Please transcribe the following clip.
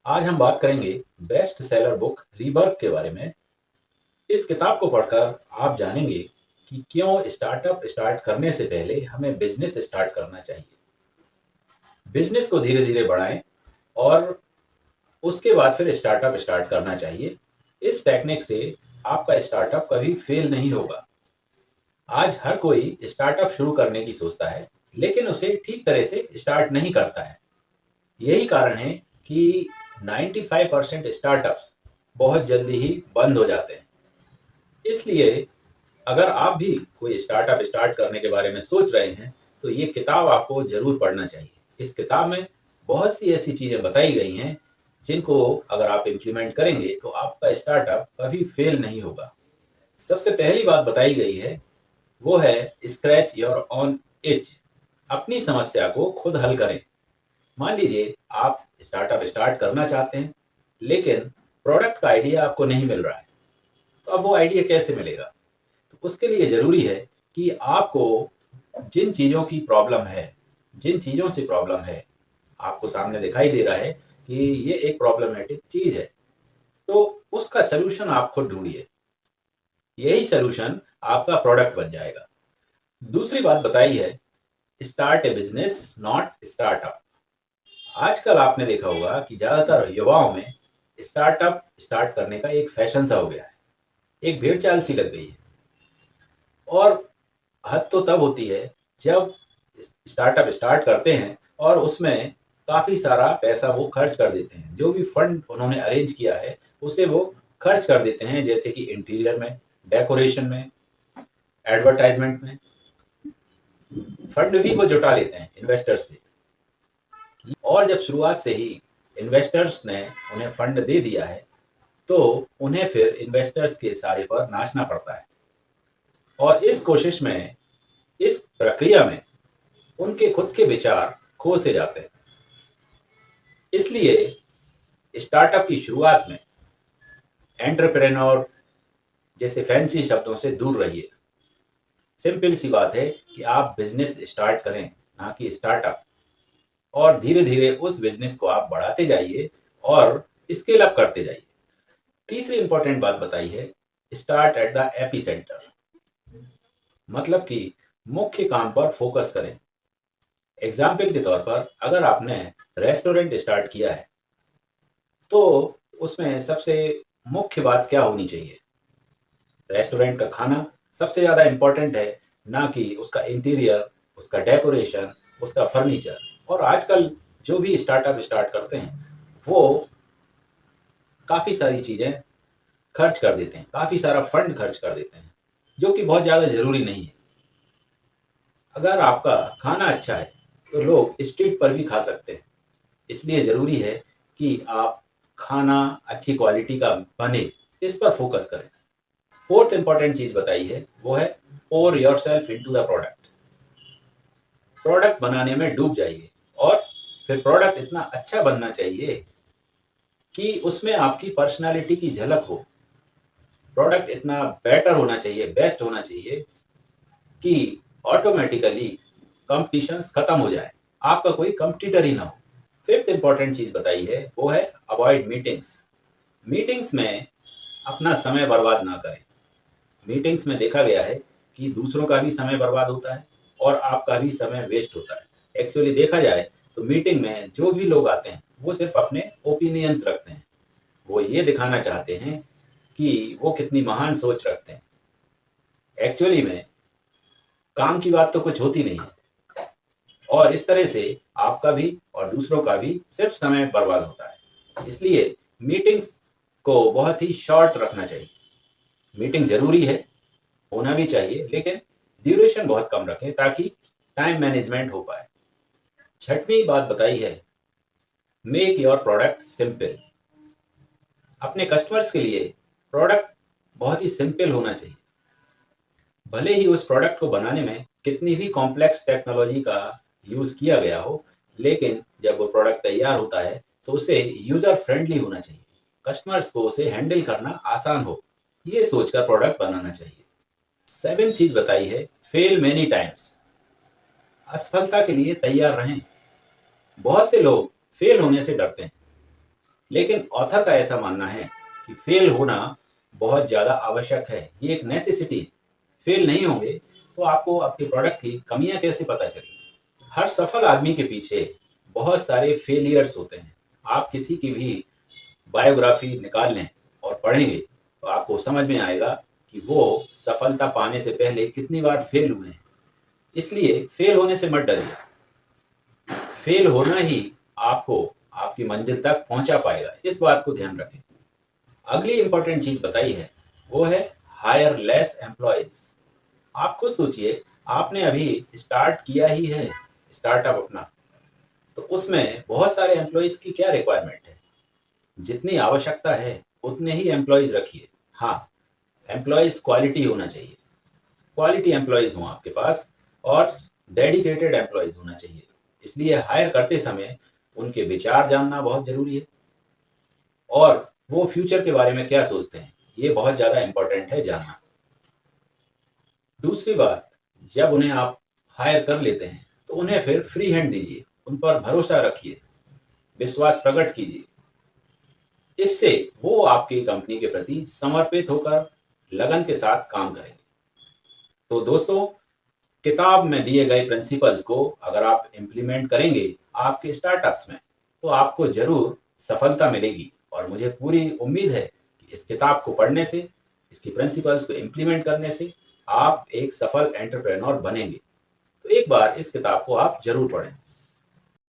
आज हम बात करेंगे बेस्ट सेलर बुक रीबर्थ के बारे में। इस किताब को पढ़कर आप जानेंगे कि क्यों स्टार्टअप स्टार्ट करने से पहले हमें बिजनेस स्टार्ट करना चाहिए। बिजनेस को धीरे धीरे बढ़ाएं और उसके बाद फिर स्टार्टअप स्टार्ट करना चाहिए। इस टेक्निक से आपका स्टार्टअप कभी फेल नहीं होगा। आज हर कोई स्टार्टअप शुरू करने की सोचता है, लेकिन उसे ठीक तरह से स्टार्ट नहीं करता है। यही कारण है कि 95% स्टार्टअप्स बहुत जल्दी ही बंद हो जाते हैं। इसलिए अगर आप भी कोई स्टार्टअप स्टार्ट करने के बारे में सोच रहे हैं, तो ये किताब आपको ज़रूर पढ़ना चाहिए। इस किताब में बहुत सी ऐसी चीज़ें बताई गई हैं, जिनको अगर आप इम्प्लीमेंट करेंगे, तो आपका स्टार्टअप कभी फेल नहीं होगा। सबसे पहली बात बताई गई है, वो है स्क्रैच योर ओन इच। अपनी समस्या को खुद हल करें। मान लीजिए आप स्टार्टअप स्टार्ट करना चाहते हैं, लेकिन प्रोडक्ट का आइडिया आपको नहीं मिल रहा है, तो अब वो आइडिया कैसे मिलेगा? तो उसके लिए ज़रूरी है कि आपको जिन चीज़ों की प्रॉब्लम है, जिन चीज़ों से प्रॉब्लम है, आपको सामने दिखाई दे रहा है कि ये एक प्रॉब्लमेटिक चीज़ है, तो उसका सलूशन आप खुद ढूंढिए। यही सलूशन आपका प्रोडक्ट बन जाएगा। दूसरी बात बताई है, start A business not startup. आजकल आपने देखा होगा कि ज़्यादातर युवाओं में स्टार्टअप स्टार्ट करने का एक फैशन सा हो गया है, एक भेड़ चाल सी लग गई है। और हद तो तब होती है जब स्टार्टअप स्टार्ट करते हैं और उसमें काफ़ी सारा पैसा वो खर्च कर देते हैं। जो भी फंड उन्होंने अरेंज किया है, उसे वो खर्च कर देते हैं, जैसे कि इंटीरियर में, डेकोरेशन में, एडवर्टाइजमेंट में। फंड भी वो जुटा लेते हैं इन्वेस्टर्स से। और जब शुरुआत से ही इन्वेस्टर्स ने उन्हें फंड दे दिया है, तो उन्हें फिर इन्वेस्टर्स के इशारे पर नाचना पड़ता है। और इस कोशिश में, इस प्रक्रिया में उनके खुद के विचार खो से जाते हैं। इसलिए स्टार्टअप की शुरुआत में एंटरप्रेन्योर जैसे फैंसी शब्दों से दूर रहिए। सिंपल सी बात है कि आप बिजनेस स्टार्ट करें, ना कि स्टार्टअप। और धीरे धीरे उस बिजनेस को आप बढ़ाते जाइए और स्केल अप करते जाइए। तीसरी इंपॉर्टेंट बात बताई है, start at the AP centre. मतलब कि मुख्य काम पर फोकस करें। एग्जाम्पल के तौर पर, अगर आपने रेस्टोरेंट स्टार्ट किया है, तो उसमें सबसे मुख्य बात क्या होनी चाहिए? रेस्टोरेंट का खाना सबसे ज़्यादा इम्पोर्टेंट है, ना कि उसका इंटीरियर, उसका डेकोरेशन, उसका फर्नीचर। और आजकल जो भी स्टार्टअप स्टार्ट करते हैं, वो काफ़ी सारी चीज़ें खर्च कर देते हैं, काफ़ी सारा फंड खर्च कर देते हैं, जो कि बहुत ज़्यादा ज़रूरी नहीं है। अगर आपका खाना अच्छा है, तो लोग स्ट्रीट पर भी खा सकते हैं। इसलिए ज़रूरी है कि आप खाना अच्छी क्वालिटी का बने, इस पर फोकस करें। फोर्थ इंपॉर्टेंट चीज़ बताई है, वो है pour yourself into the product. Product बनाने में डूब जाइए और फिर प्रोडक्ट इतना अच्छा बनना चाहिए कि उसमें आपकी पर्सनालिटी की झलक हो। प्रोडक्ट इतना बेटर होना चाहिए, बेस्ट होना चाहिए कि ऑटोमेटिकली कंपटीशंस खत्म हो जाए, आपका कोई कंपटीटर ही ना हो। फिफ्थ इंपॉर्टेंट चीज़ बताई है, वो है अवॉइड मीटिंग्स। मीटिंग्स में अपना समय बर्बाद ना करें। मीटिंग्स में देखा गया है कि दूसरों का भी समय बर्बाद होता है और आपका भी समय वेस्ट होता है। एक्चुअली देखा जाए तो मीटिंग में जो भी लोग आते हैं, वो सिर्फ अपने ओपिनियंस रखते हैं। वो ये दिखाना चाहते हैं कि वो कितनी महान सोच रखते हैं। एक्चुअली में काम की बात तो कुछ होती नहीं है, और इस तरह से आपका भी और दूसरों का भी सिर्फ समय बर्बाद होता है। इसलिए मीटिंग्स को बहुत ही शॉर्ट रखना चाहिए। मीटिंग जरूरी है, होना भी चाहिए, लेकिन ड्यूरेशन बहुत कम रखें ताकि टाइम मैनेजमेंट हो पाए। छठवीं बात बताई है, मेक योर प्रोडक्ट सिंपल। अपने कस्टमर्स के लिए प्रोडक्ट बहुत ही सिंपल होना चाहिए। भले ही उस प्रोडक्ट को बनाने में कितनी भी कॉम्प्लेक्स टेक्नोलॉजी का यूज़ किया गया हो, लेकिन जब वो प्रोडक्ट तैयार होता है, तो उसे यूज़र फ्रेंडली होना चाहिए। कस्टमर्स को उसे हैंडल करना आसान हो, ये सोचकर प्रोडक्ट बनाना चाहिए। सेवन चीज़ बताई है, फेल मेनी टाइम्स। असफलता के लिए तैयार रहें। बहुत से लोग फेल होने से डरते हैं, लेकिन ऑथर का ऐसा मानना है कि फेल होना बहुत ज़्यादा आवश्यक है, ये एक नेसेसिटी। फेल नहीं होंगे तो आपको आपके प्रोडक्ट की कमियां कैसे पता चलेंगी। हर सफल आदमी के पीछे बहुत सारे फेलियर्स होते हैं। आप किसी की भी बायोग्राफी निकाल लें और पढ़ेंगे तो आपको समझ में आएगा कि वो सफलता पाने से पहले कितनी बार फेल हुए हैं। इसलिए फेल होने से मत डरिए, फेल होना ही आपको आपकी मंजिल तक पहुंचा पाएगा, इस बात को ध्यान रखें। अगली इंपॉर्टेंट चीज बताई है वो है हायर लेस एम्प्लॉयज। आप खुद सोचिए, आपने अभी स्टार्ट किया ही है स्टार्टअप अपना, तो उसमें बहुत सारे एम्प्लॉयज की क्या रिक्वायरमेंट है। जितनी आवश्यकता है उतने ही एम्प्लॉयज रखिए। हाँ, एम्प्लॉयज क्वालिटी होना चाहिए, क्वालिटी एम्प्लॉयज हों आपके पास और डेडिकेटेड एम्प्लॉयज होना चाहिए। इसलिए हायर करते समय उनके विचार जानना बहुत जरूरी है और वो फ्यूचर के बारे में क्या सोचते हैं, ये बहुत ज़्यादा इंपॉर्टेंट है जानना। दूसरी बात, जब उन्हें आप हायर कर लेते हैं तो उन्हें फिर फ्री हैंड दीजिए, उन पर भरोसा रखिए, विश्वास प्रकट कीजिए। इससे वो आपकी कंपनी के प्रति समर्पित होकर लगन के साथ काम करेंगे। तो दोस्तों, किताब में दिए गए प्रिंसिपल्स को अगर आप इम्प्लीमेंट करेंगे आपके स्टार्टअप्स में तो आपको जरूर सफलता मिलेगी। और मुझे पूरी उम्मीद है कि इस किताब को पढ़ने से, इसकी प्रिंसिपल्स को इम्प्लीमेंट करने से आप एक सफल एंटरप्रेन्योर बनेंगे। तो एक बार इस किताब को आप जरूर पढ़ें।